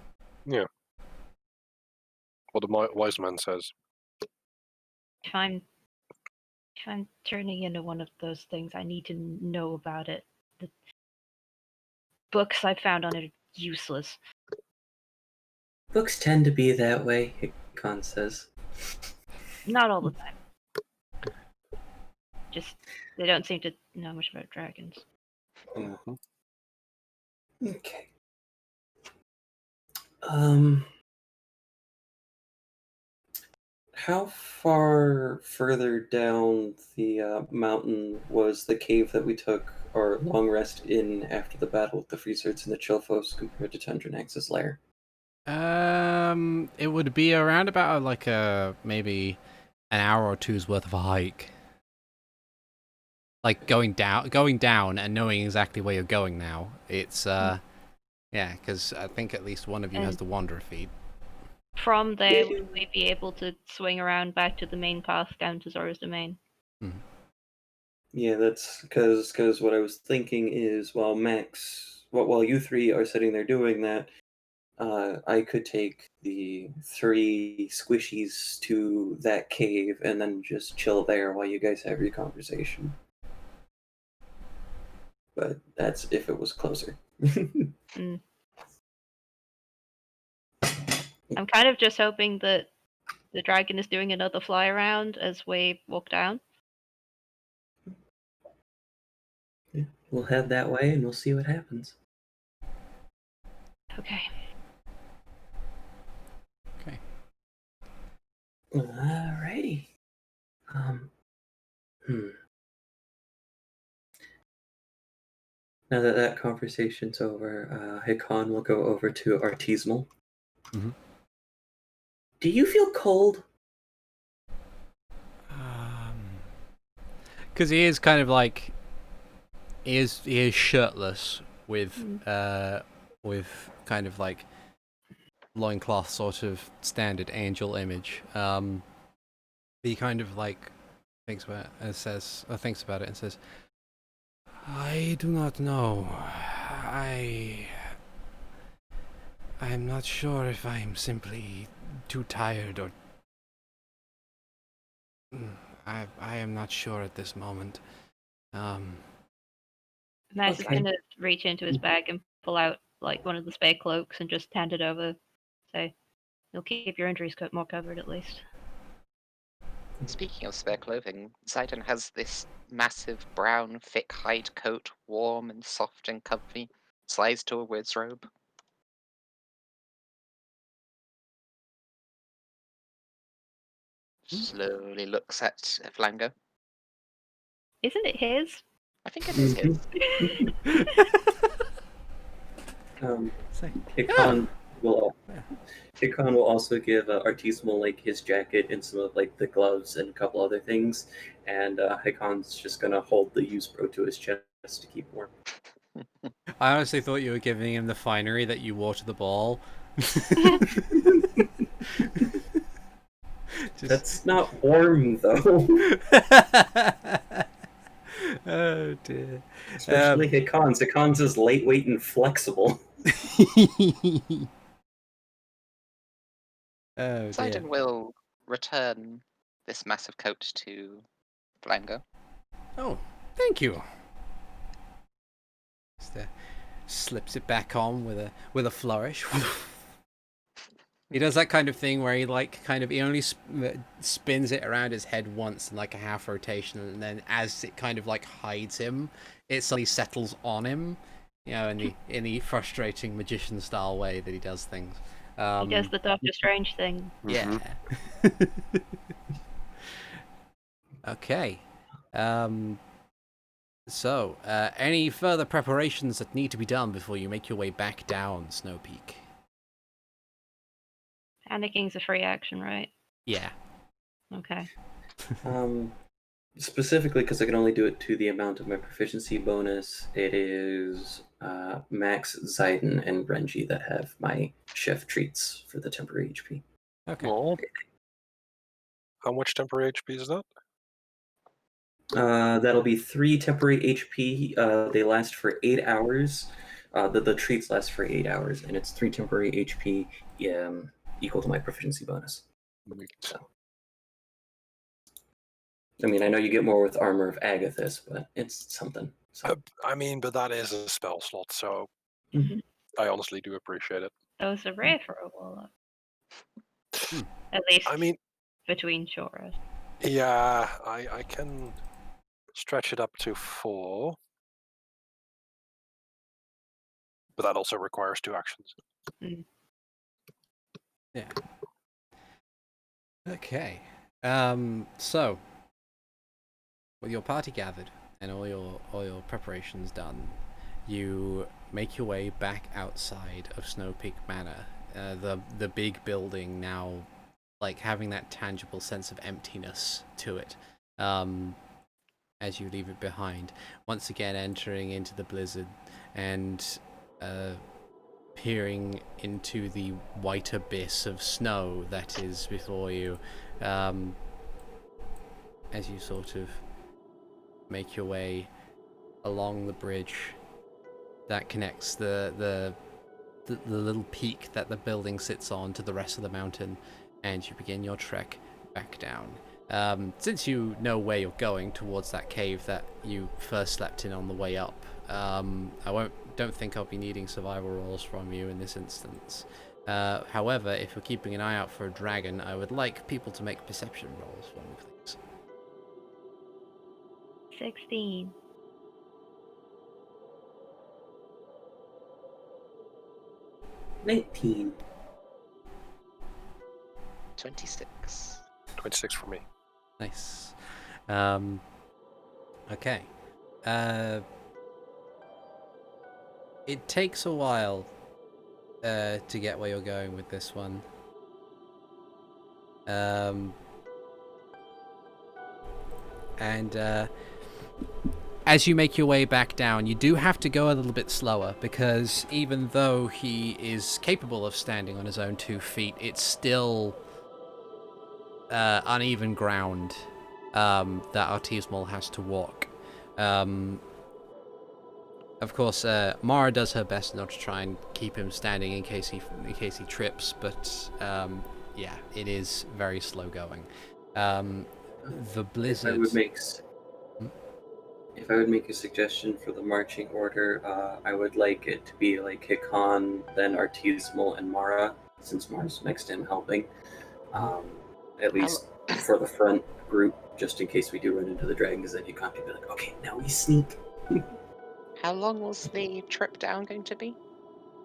what the wise man says. If I'm turning into one of those things, I need to know about it. The books I found on it are useless. Books tend to be that way, Hikan says. Not all the time. Just they don't seem to know much about dragons. Mm-hmm. Okay. How far further down the mountain was the cave that we took our long rest in after the battle with the Freezerds and the Chilfos compared to Tendranax's lair? It would be around about like maybe an hour or two's worth of a hike. Like going down and knowing exactly where you're going now. It's yeah, because I think at least one of you has And- the Wanderer feat. From there, would we be able to swing around back to the main path down to Zora's domain? Yeah, that's because what I was thinking is while you three are sitting there doing that, I could take the 3 squishies to that cave and then just chill there while you guys have your conversation. But that's if it was closer. I'm kind of just hoping that the dragon is doing another fly around as we walk down. We'll head that way and we'll see what happens. Okay. Okay. Alrighty. Now that conversation's over, Hikan will go over to Artismal. Mhm. Do you feel cold? Because he is kind of like he is shirtless with kind of like loincloth sort of standard angel image. He kind of like thinks about it and thinks about it and says, I do not know. I'm not sure if I'm simply too tired or I am not sure at this moment. Max is Okay. gonna reach into his bag and pull out like one of the spare cloaks and just hand it over. Say, you'll keep your injuries more covered at least. Speaking of spare clothing, Ziden has this massive brown, thick hide coat, warm and soft and comfy, sized to a wizard's robe. Slowly looks at Flango. Isn't it his? I think it is his. Hikan will also give Artismal like his jacket and some of like the gloves and a couple other things, and Hikan's just gonna hold the use bro to his chest to keep warm. I honestly thought you were giving him the finery that you wore to the ball. That's not warm though, Oh dear. especially Hikan's. Hikan's is lightweight and flexible. Oh dear. Ziden will return this massive coat to Flango. Oh, thank you. Just, slips it back on with a flourish. He does that kind of thing where he like he only spins it around his head once in like a half rotation, and then as it kind of like hides him, it suddenly settles on him. You know, in the frustrating magician style way that he does things. He does the Doctor Strange thing. Yeah. Okay. So, any further preparations that need to be done before you make your way back down Snowpeak? Panicking's a free action, right? Yeah. Okay. Specifically, because I can only do it to the amount of my proficiency bonus, it is Max, Ziden, and Renji that have my chef treats for the temporary HP. Okay. Well, how much temporary HP is that? That'll be 3 temporary HP. They last for 8 hours. The treats last for 8 hours, and it's 3 temporary HP equal to my proficiency bonus. So, I mean, I know you get more with Armor of Agathis, but it's something. So. I mean, but that is a spell slot, so Mhm. I honestly do appreciate it. Those are rare for a warlock. Hmm. At least I mean, between Choras. yeah, I can stretch it up to 4, but that also requires 2 actions. Yeah. Okay. So, with your party gathered and all your preparations done, you make your way back outside of Snowpeak Manor. The big building now, like having that tangible sense of emptiness to it. As you leave it behind, once again entering into the blizzard and peering into the white abyss of snow that is before you, as you sort of make your way along the bridge that connects the little peak that the building sits on to the rest of the mountain, and you begin your trek back down. Since you know where you're going towards that cave that you first slept in on the way up, I don't think I'll be needing survival rolls from you in this instance. However, if you're keeping an eye out for a dragon, I would like people to make perception rolls for me, please. 16. 19. 26. 26 for me. Nice. Okay. It takes a while to get where you're going with this one. And as you make your way back down, you do have to go a little bit slower, because even though he is capable of standing on his own 2 feet, it's still uneven ground that Artismal has to walk. Of course, Mara does her best not to try and keep him standing in case he trips, but yeah, it is very slow going. The blizzard. If I would make a suggestion for the marching order, I would like it to be like Hikan, then Artismal, and Mara, since Mara's next to him helping. At least for the front group, just in case we do run into the dragons, then Hikan can be like, okay, now we sneak. How long was the trip down going to be?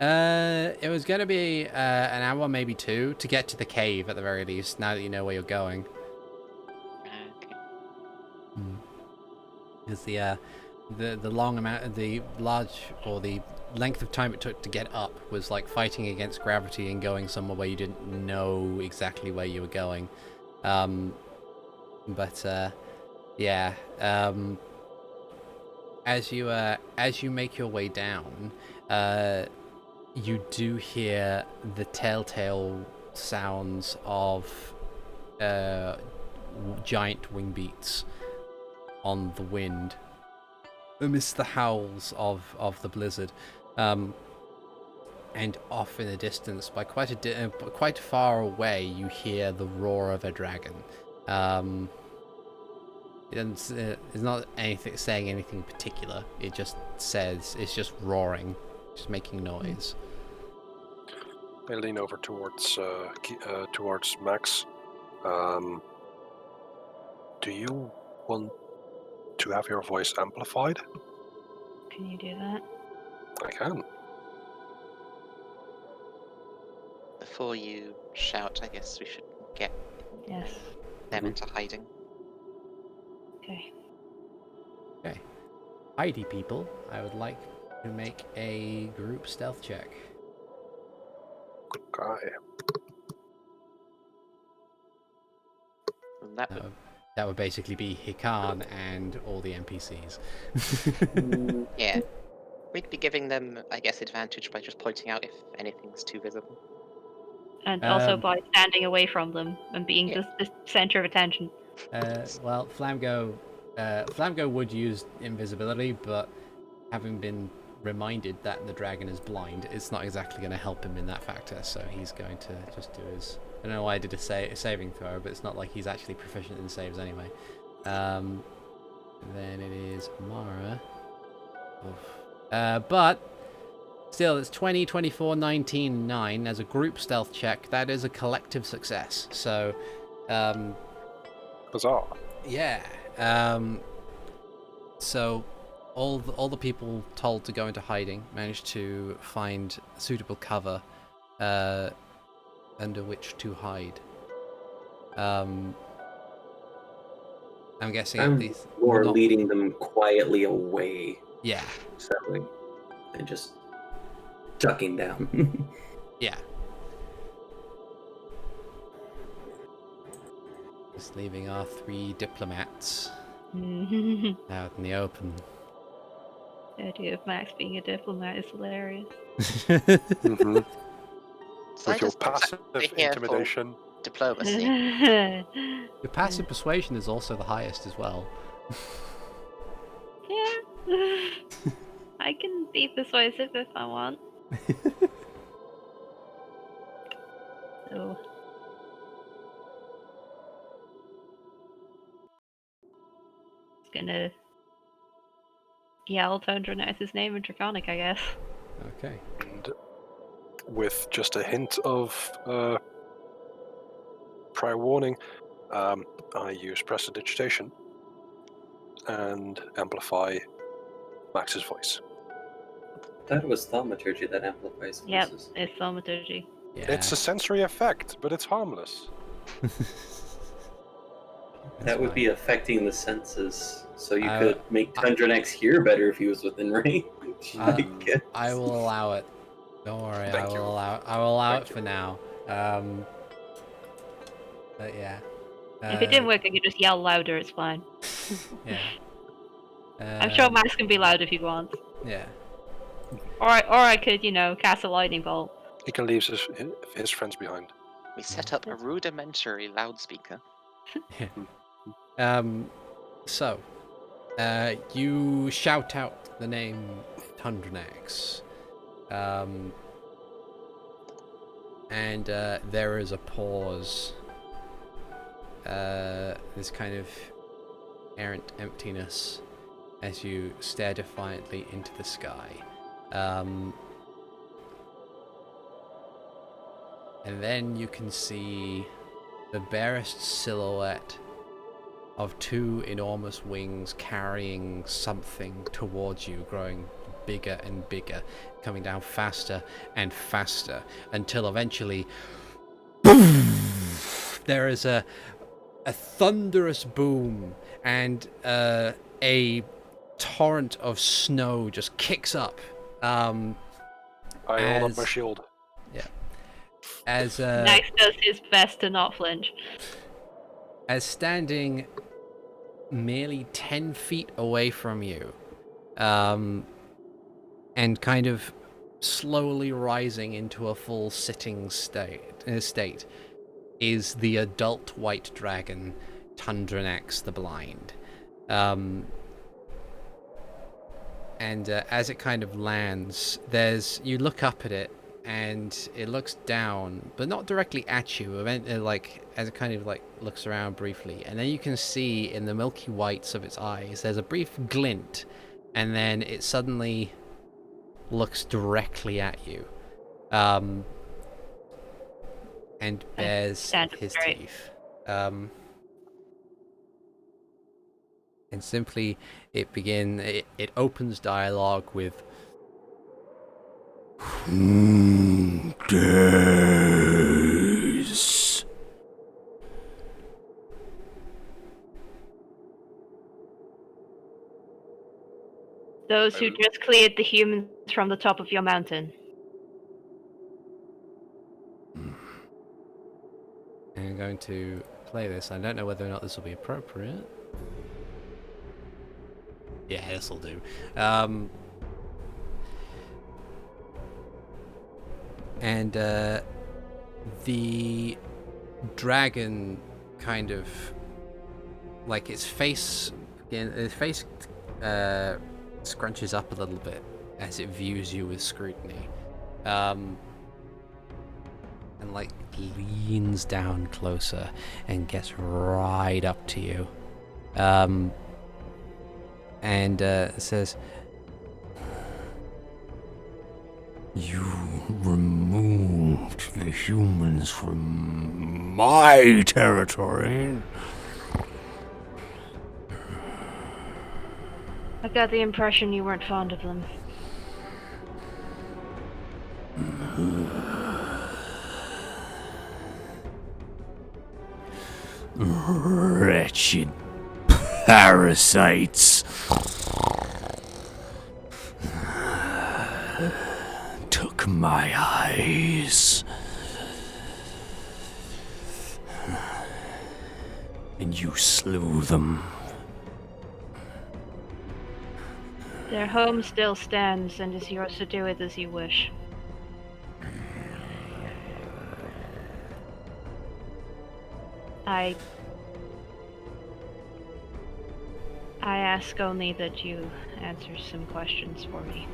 It was going to be an hour, maybe 2, to get to the cave at the very least, now that you know where you're going. Okay. Because the long amount, the length of time it took to get up was like fighting against gravity and going somewhere where you didn't know exactly where you were going. Yeah. As you make your way down, you do hear the telltale sounds of giant wing beats on the wind amidst the howls of the blizzard, and off in the distance, by quite far away, you hear the roar of a dragon. It's not saying anything particular. It just says it's just roaring, just making noise. I lean over towards Max. Do you want to have your voice amplified? Can you do that? I can. Before you shout, I guess we should get Yes. them into hiding. Okay. Okay. Heidi people, I would like to make a group stealth check. Okay. That would That would basically be Hikan and all the NPCs. Yeah. We'd be giving them, I guess, advantage by just pointing out if anything's too visible. And also Um, by standing away from them and being Yeah. the center of attention. Well, Flamgo would use invisibility, but having been reminded that the dragon is blind, it's not exactly going to help him in that factor. So he's going to just do his. I don't know why I did a saving throw, but it's not like he's actually proficient in saves anyway. Then it is Mara. But still, it's 20, 24, 19, 9 as a group stealth check. That is a collective success. So, Huzzah. yeah. So all the people told to go into hiding managed to find suitable cover under which to hide. I'm guessing I'm these more not. leading them quietly away, Yeah, sadly, and just ducking down. yeah. Just leaving our 3 diplomats The out in the open. idea of Max being a diplomat is hilarious. Mm-hmm. So I With your just passive stay here for intimidation. diplomacy. Your passive persuasion is also the highest as well. Yeah. I can be persuasive if I want. So. It's gonna yell Tundra name in Draconic, I guess. Okay. And with just a hint of prior warning, I use prestidigitation and amplify Max's voice. That was thaumaturgy that amplifies Yep, voices. it's thaumaturgy. Yeah. It's a sensory effect, but it's harmless. That would be affecting the senses, so you I- could make Tundranex hear better if he was within range. I guess. I will allow it. Don't worry, I Thank will you. allow Thank it you. for now. But yeah. If it didn't work, I could just yell louder, it's fine. Yeah. I'm sure Max can be loud if he wants. Yeah. Or I could, cast a lightning bolt. He can leave his friends behind. We set up a rudimentary loudspeaker. So, you shout out the name Tundranex. And there is a pause. This kind of errant emptiness as you stare defiantly into the sky. And then you can see the barest silhouette of 2 enormous wings carrying something towards you, growing bigger and bigger, coming down faster and faster, until eventually there is a thunderous boom, and a torrent of snow just kicks up. I hold up my As- shield. As Max does his best to not flinch. as standing merely 10 feet away from you, and kind of slowly rising into a full sitting state, is the adult white dragon, Tundranex the Blind. And as it kind of lands, you look up at it, and it looks down, but not directly at you. As it kind of looks around briefly, and then you can see in the milky whites of its eyes, there's a brief glint, and then it suddenly looks directly at you, and bares stand his straight. teeth. And simply, it opens dialogue with days. Those who just cleared the humans from the top of your mountain. And I'm going to play this. I don't know whether or not this will be appropriate. Yeah, this'll do. And the dragon kind of, like, its face scrunches up a little bit as it views you with scrutiny, and like leans down closer and gets right up to you, and says, "You removed the humans from my territory." I got the impression you weren't fond of them. Wretched parasites. Took my eyes. And you slew them. Their home still stands and is yours to do with as you wish. I ask only that you answer some questions for me.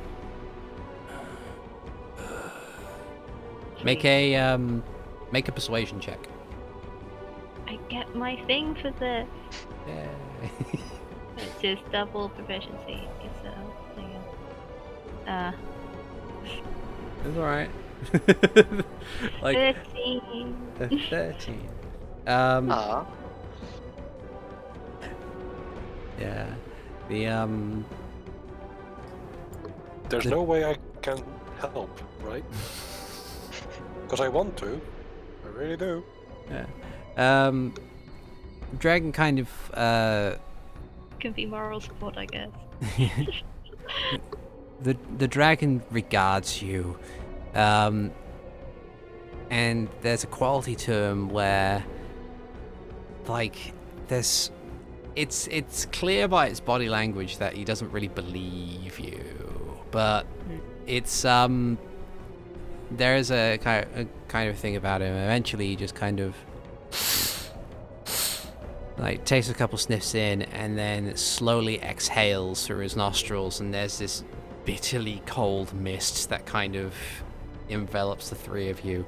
make a persuasion check. I get my thing for this. Yeah. It's just double proficiency, so there you go. It's alright. Like 13. 13. Ah, Yeah. The There's no way I can help, right? Because I want to. I really do. yeah. Dragon kind of Can be moral support, I guess. the dragon regards you, and there's a quality to him where, like, it's clear by its body language that he doesn't really believe you, but it's there is a kind of thing about him. Eventually, he just kind of like takes a couple sniffs in and then slowly exhales through his nostrils, and there's this bitterly cold mist that kind of envelops the three of you.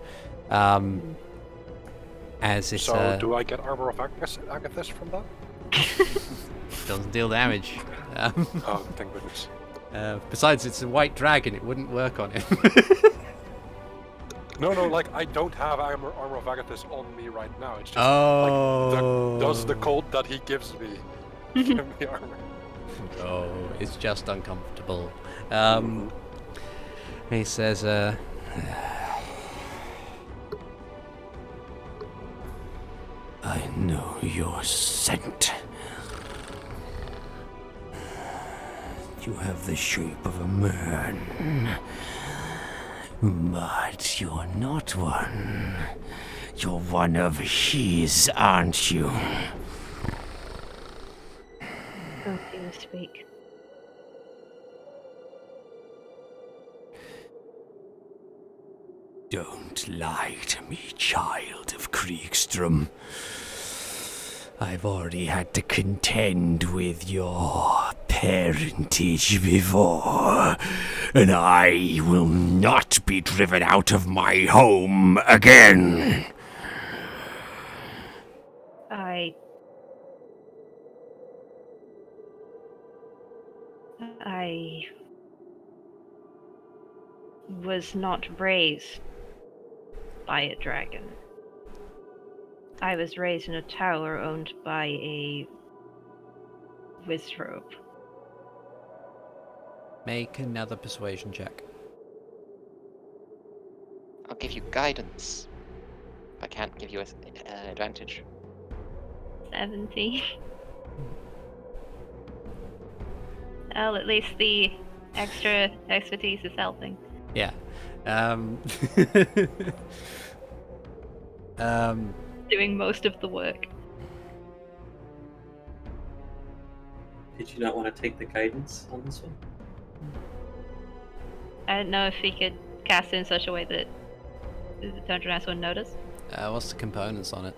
As it's So, do I get Armor of Agathis from that? doesn't deal damage. Oh, thank goodness. Besides, it's a white dragon; it wouldn't work on him. No, like, I don't have Armor of Agathis on me right now. It's just, does the cold that he gives me give me armor? Oh, it's just uncomfortable. He says, I know your scent. You have the shape of a man. But you're not one. You're one of his, aren't you? Don't you speak. Don't lie to me, child of Kriegstrom. I've already had to contend with your parentage before, and I will not be driven out of my home again. I was not raised by a dragon. I was raised in a tower owned by a wizrobe. make another persuasion check. I'll give you guidance. I can't give you an advantage. 17. Well, at least the extra expertise is helping. Yeah. Doing most of the work. Did you not want to take the guidance on this one? I don't know if he could cast it in such a way that the Tundra wouldn't notice. What's the components on it?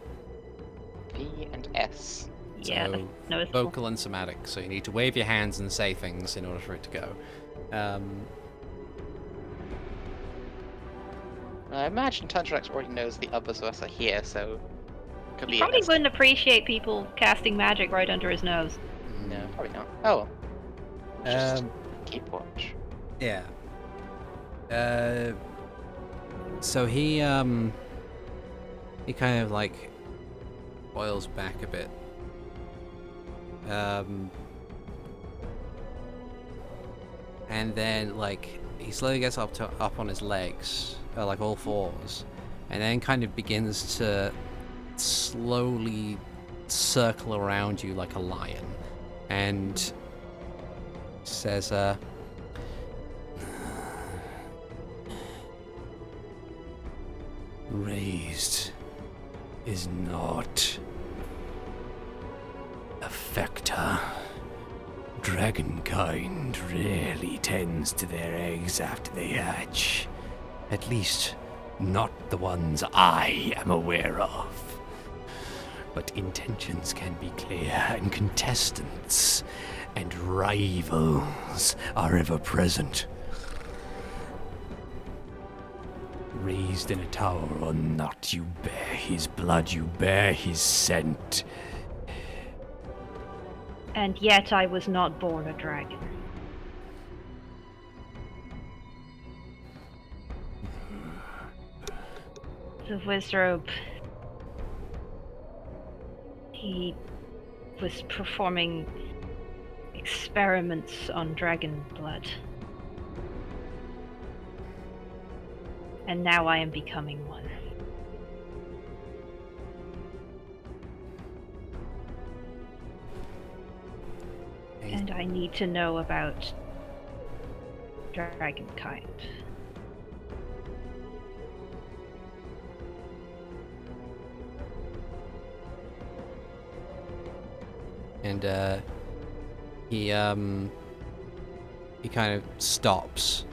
V and S. Yeah, So, that's noticeable. vocal and somatic. So you need to wave your hands and say things in order for it to go. I imagine Tundrax already knows the others of us are here, so could He be probably a wouldn't appreciate people casting magic right under his nose. No, probably not. Oh, well. Just Um, keep watch. yeah. So he kind of like boils back a bit. And then like he slowly gets up on his legs, like all fours, and then kind of begins to slowly circle around you like a lion, and says, Raised is not a factor. Dragonkind rarely tends to their eggs after they hatch. At least, not the ones I am aware of. But intentions can be clear, and contestants and rivals are ever present. Raised in a tower or not, you bear his blood, you bear his scent. And yet I was not born a dragon. The Wizrobe... He was performing experiments on dragon blood. And now I am becoming one. And I need to know about dragonkind. and he kind of stops,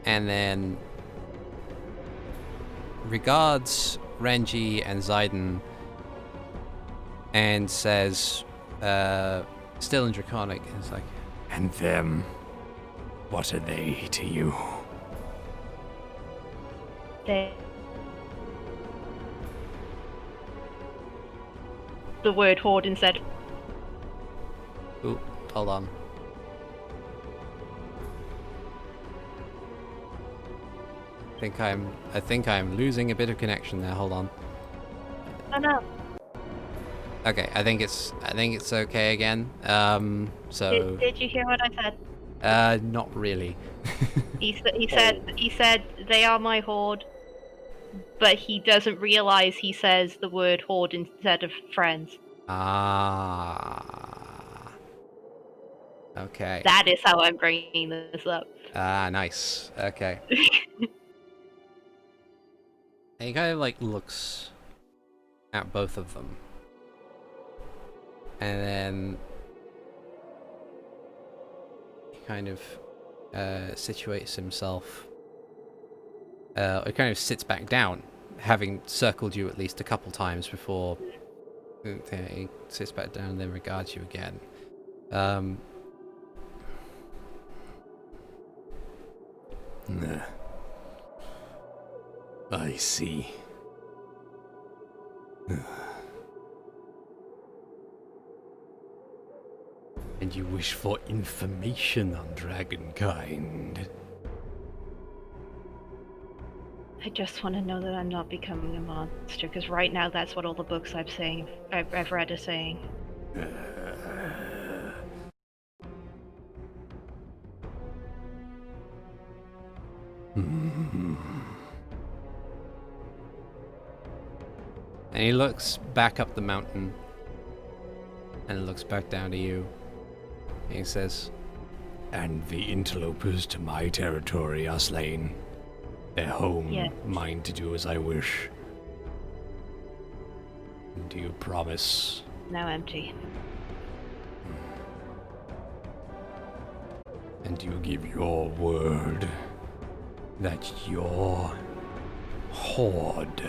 and then regards Renji and Ziden and says, still in Draconic, it's like, And them, what are they to you? The word horde instead. ooh, hold on. I think I'm losing a bit of connection there. Hold on. Oh no. Okay, I think it's okay again. So Did you hear what I said? not really. He said they are my horde, but he doesn't realize he says the word horde instead of friends. Ah. Okay. That is how I'm bringing this up. Ah, nice. Okay. And he kind of like looks at both of them, and then he kind of situates himself. He kind of sits back down, having circled you at least a couple times before. He sits back down and then regards you again. I see. And you wish for information on dragonkind? I just want to know that I'm not becoming a monster, because right now that's what all the books I've read are saying. And he looks back up the mountain and looks back down to you. And he says, And the interlopers to my territory are slain. Their home, Yeah. mine to do as I wish. Do you promise? Now empty. And you give your word that your horde